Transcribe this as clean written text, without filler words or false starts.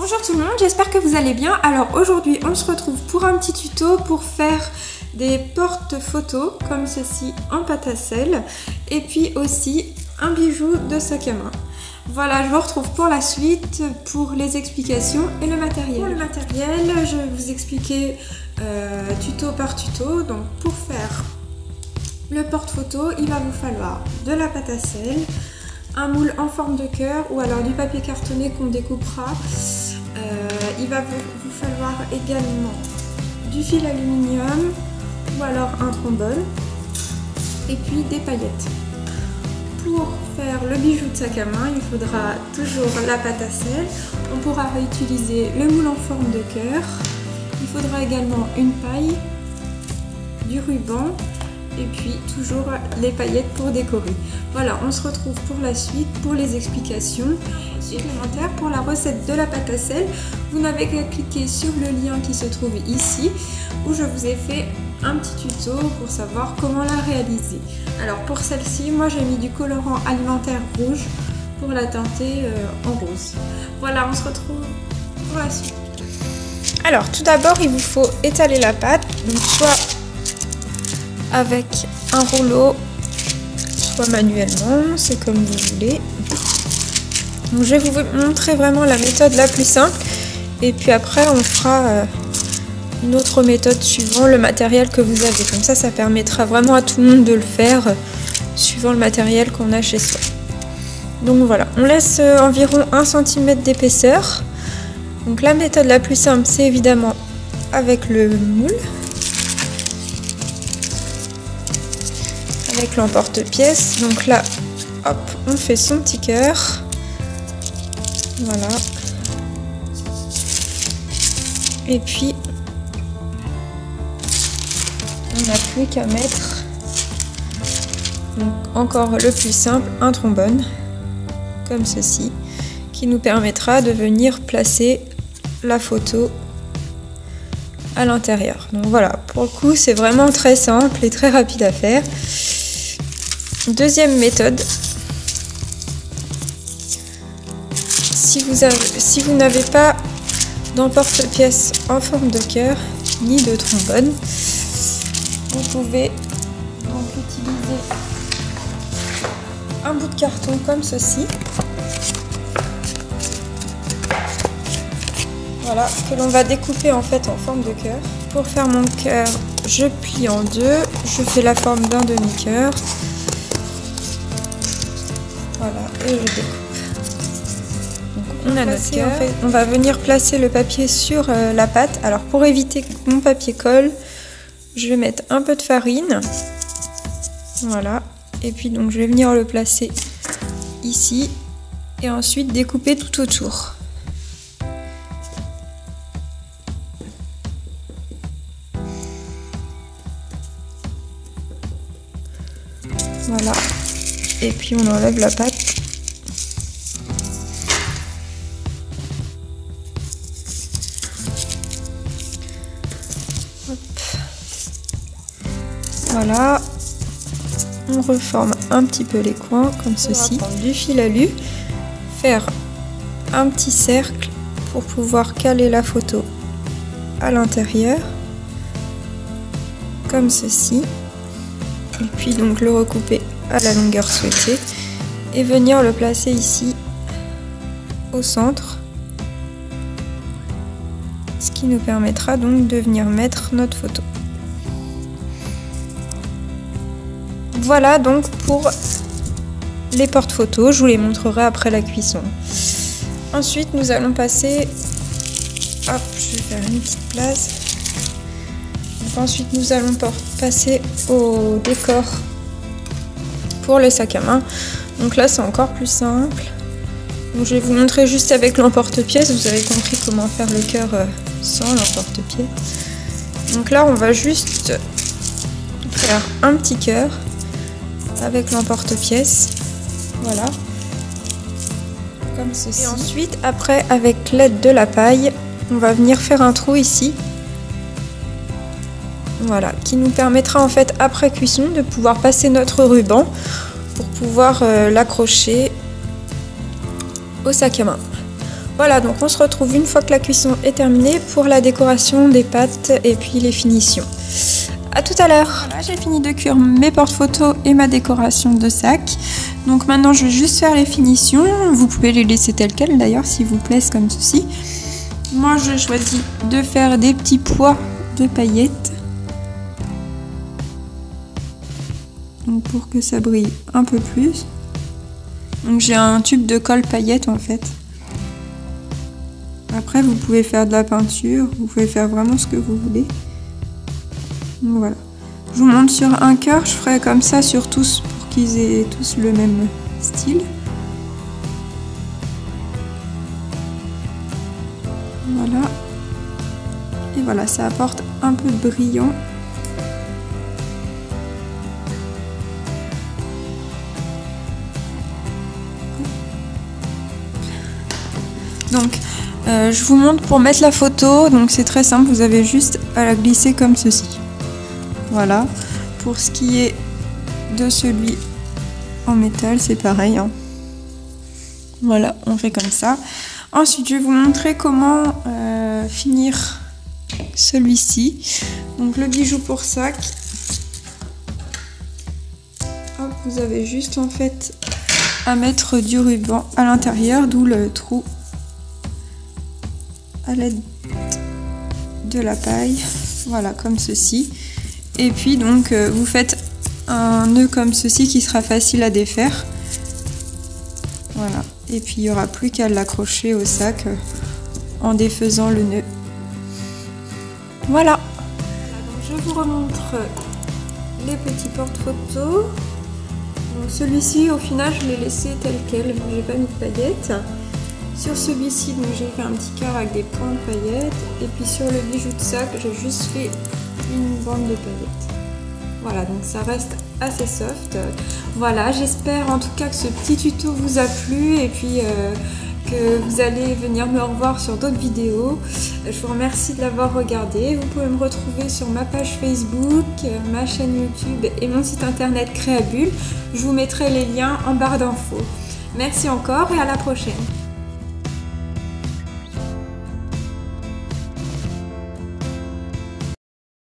Bonjour tout le monde, j'espère que vous allez bien. Alors aujourd'hui on se retrouve pour un petit tuto pour faire des porte-photos comme ceci en pâte à sel et puis aussi un bijou de sac à main. Voilà, je vous retrouve pour la suite pour les explications et le matériel. Pour le matériel, je vais vous expliquer tuto par tuto. Donc pour faire le porte-photo, il va vous falloir de la pâte à sel, un moule en forme de cœur ou alors du papier cartonné qu'on découpera. Il va vous falloir également du fil aluminium ou alors un trombone et puis des paillettes. Pour faire le bijou de sac à main, il faudra toujours la pâte à sel. On pourra réutiliser le moule en forme de cœur. Il faudra également une paille, du ruban et puis toujours les paillettes pour décorer. Voilà, on se retrouve pour la suite, pour les explications supplémentaires. Pour la recette de la pâte à sel, vous n'avez qu'à cliquer sur le lien qui se trouve ici, où je vous ai fait un petit tuto pour savoir comment la réaliser. Alors pour celle-ci, moi j'ai mis du colorant alimentaire rouge pour la teinter en rose. Voilà, on se retrouve pour la suite. Alors tout d'abord, il vous faut étaler la pâte, donc soit avec un rouleau, soit manuellement, c'est comme vous voulez. Donc, je vais vous montrer vraiment la méthode la plus simple et puis après on fera une autre méthode suivant le matériel que vous avez. Comme ça permettra vraiment à tout le monde de le faire suivant le matériel qu'on a chez soi. Donc voilà, on laisse environ 1 cm d'épaisseur. Donc la méthode la plus simple, c'est évidemment avec le moule. Avec l'emporte-pièce, donc là, hop, on fait son petit cœur, voilà, et puis on n'a plus qu'à mettre, donc encore le plus simple, un trombone, comme ceci, qui nous permettra de venir placer la photo à l'intérieur. Donc voilà, pour le coup, c'est vraiment très simple et très rapide à faire. Deuxième méthode, si vous n'avez pas d'emporte-pièce en forme de cœur ni de trombone, vous pouvez donc utiliser un bout de carton comme ceci, voilà, que l'on va découper en fait en forme de cœur. Pour faire mon cœur, je plie en deux, je fais la forme d'un demi-cœur. Voilà, et je découpe. Donc, on a notre cœur. En fait, on va venir placer le papier sur la pâte. Alors pour éviter que mon papier colle, je vais mettre un peu de farine. Voilà. Et puis donc je vais venir le placer ici. Et ensuite découper tout autour. Voilà. Et puis on enlève la pâte. Hop. Voilà. On reforme un petit peu les coins comme ceci. On va prendre du fil alu, faire un petit cercle pour pouvoir caler la photo à l'intérieur, comme ceci. Et puis donc le recouper à la longueur souhaitée et venir le placer ici au centre, ce qui nous permettra donc de venir mettre notre photo. Voilà donc pour les porte-photos, je vous les montrerai après la cuisson. Ensuite nous allons passer, hop, je vais faire une petite place. Donc, ensuite nous allons passer au décor pour le sac à main. Donc là c'est encore plus simple. Donc, je vais vous montrer juste avec l'emporte-pièce. Vous avez compris comment faire le cœur sans l'emporte-pièce. Donc là on va juste faire un petit cœur avec l'emporte-pièce. Voilà. Comme ceci. Et ensuite après avec l'aide de la paille, on va venir faire un trou ici. Voilà, qui nous permettra en fait après cuisson de pouvoir passer notre ruban pour pouvoir l'accrocher au sac à main. Voilà, donc on se retrouve une fois que la cuisson est terminée pour la décoration des pâtes et puis les finitions. A tout à l'heure. Voilà, j'ai fini de cuire mes porte-photos et ma décoration de sac. Donc maintenant je vais juste faire les finitions. Vous pouvez les laisser telles quelles d'ailleurs s'il vous plaît, comme ceci. Moi je choisis de faire des petits pois de paillettes. Donc pour que ça brille un peu plus. Donc j'ai un tube de colle paillettes en fait. Après vous pouvez faire de la peinture, vous pouvez faire vraiment ce que vous voulez. Donc voilà. Je vous montre sur un cœur, je ferai comme ça sur tous pour qu'ils aient tous le même style. Voilà. Et voilà, ça apporte un peu de brillant. Donc, je vous montre pour mettre la photo, donc c'est très simple, vous avez juste à la glisser comme ceci. Voilà, pour ce qui est de celui en métal, c'est pareil. Hein. Voilà, on fait comme ça. Ensuite, je vais vous montrer comment finir celui-ci. Donc le bijou pour sac. Hop, vous avez juste en fait à mettre du ruban à l'intérieur, d'où le trou à l'aide de la paille, voilà, comme ceci. Et puis donc vous faites un nœud comme ceci qui sera facile à défaire. Voilà, et puis il n'y aura plus qu'à l'accrocher au sac en défaisant le nœud. Voilà. Donc je vous remontre les petits porte-photos. Donc celui-ci au final je l'ai laissé tel quel, j'ai pas mis de paillettes. Sur celui-ci, donc j'ai fait un petit cœur avec des points de paillettes. Et puis sur le bijou de sac, j'ai juste fait une bande de paillettes. Voilà, donc ça reste assez soft. Voilà, j'espère en tout cas que ce petit tuto vous a plu et puis que vous allez venir me revoir sur d'autres vidéos. Je vous remercie de l'avoir regardé. Vous pouvez me retrouver sur ma page Facebook, ma chaîne YouTube et mon site internet Créabulle. Je vous mettrai les liens en barre d'infos. Merci encore et à la prochaine.